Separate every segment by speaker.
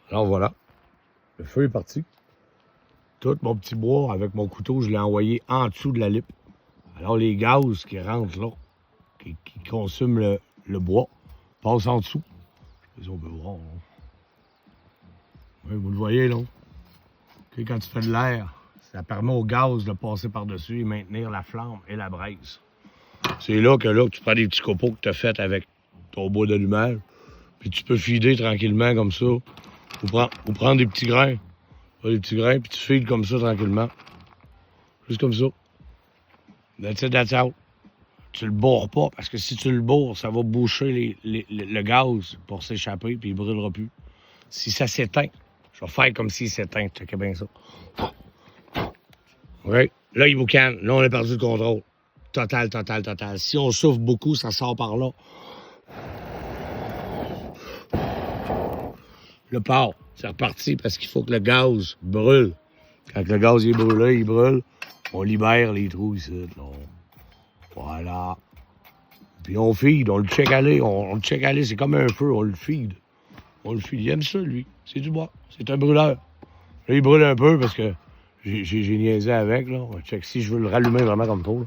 Speaker 1: Alors voilà, le feu est parti. Tout mon petit bois, avec mon couteau, je l'ai envoyé en dessous de la lippe. Alors les gaz qui rentrent là, qui consument le bois, passent en dessous. Je sais pas si on peut voir. Hein. Oui, vous le voyez là. Okay, quand tu fais de l'air, ça permet au gaz de passer par-dessus et maintenir la flamme et la braise. C'est là que tu prends des petits copeaux que tu as fait avec ton bois d'allumage, puis tu peux fider tranquillement comme ça, ou prendre des petits grains. Des petits grains, puis tu files comme ça tranquillement. Juste comme ça. That's it, that's out. Tu le bourres pas, parce que si tu le bourres, ça va boucher le gaz pour s'échapper, puis il brûlera plus. Si ça s'éteint, je vais faire comme s'il s'éteint. Checkez bien ça. Oui. Là, il boucane. Là, on a perdu le contrôle. Total. Si on souffle beaucoup, ça sort par là. Le part, c'est reparti parce qu'il faut que le gaz brûle. Quand le gaz est brûlé, il brûle. On libère les trous ici. Là. Voilà. Puis on feed, on le check aller. On le check aller, c'est comme un feu, on le feed. Il aime ça, lui. C'est du bois. C'est un brûleur. Là, il brûle un peu parce que j'ai niaisé avec. Là. On check si je veux le rallumer vraiment comme trop. Là.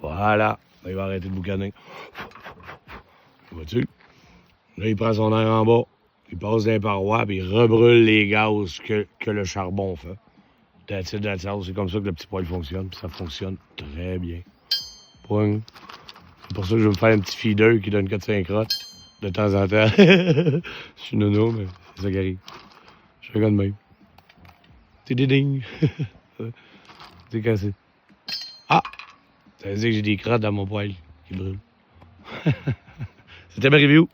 Speaker 1: Voilà. Là, il va arrêter de boucaner. Vois-tu? Là, il prend son air en bas. Il passe dans les parois, puis il rebrûle les gaz que le charbon fait. That's it. C'est comme ça que le petit poêle fonctionne, puis ça fonctionne très bien. Point. C'est pour ça que je vais me faire un petit feeder qui donne 4-5 crottes de temps en temps. Je suis nono, mais c'est ça qui arrive. Je fais comme de même. C'est des ding. C'est cassé. Ah! Ça veut dire que j'ai des crottes dans mon poêle qui brûlent. C'était ma review.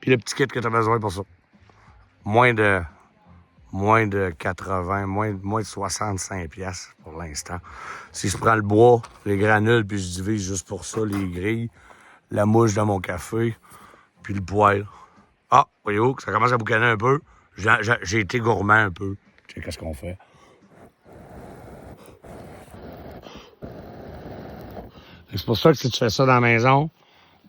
Speaker 1: Puis le petit kit que tu as besoin pour ça. Moins de 80, moins de 65 piastres pour l'instant. Si je prends le bois, les granules, puis je divise juste pour ça, les grilles, la mouche dans mon café, puis le poêle. Ah, voyez-vous, ça commence à boucaner un peu. J'ai été gourmand un peu. Tu sais, qu'est-ce qu'on fait? C'est pour ça que si tu fais ça dans la maison,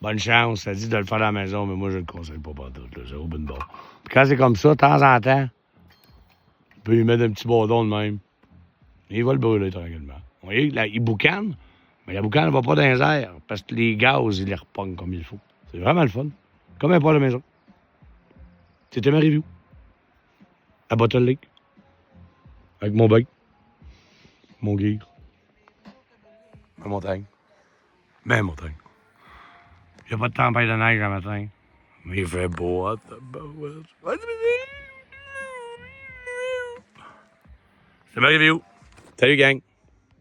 Speaker 1: bonne chance. Ça dit de le faire dans la maison, mais moi, je ne le conseille pas tout. J'ai au bout de bord. Puis quand c'est comme ça, de temps en temps, tu peux lui mettre un petit bâton de même. Et il va le brûler tranquillement. Vous voyez, là, il boucane, mais la boucane ne va pas dans les airs parce que les gaz, ils les repognent comme il faut. C'est vraiment le fun. Comme un poêle de maison. C'était ma review. À Bottle Lake. Avec mon bec. Mon gear. Ma montagne. Ben, montagne. Il n'y a pas de tempête de neige le matin. Mais il fait beau. C'est ma review. Salut, gang.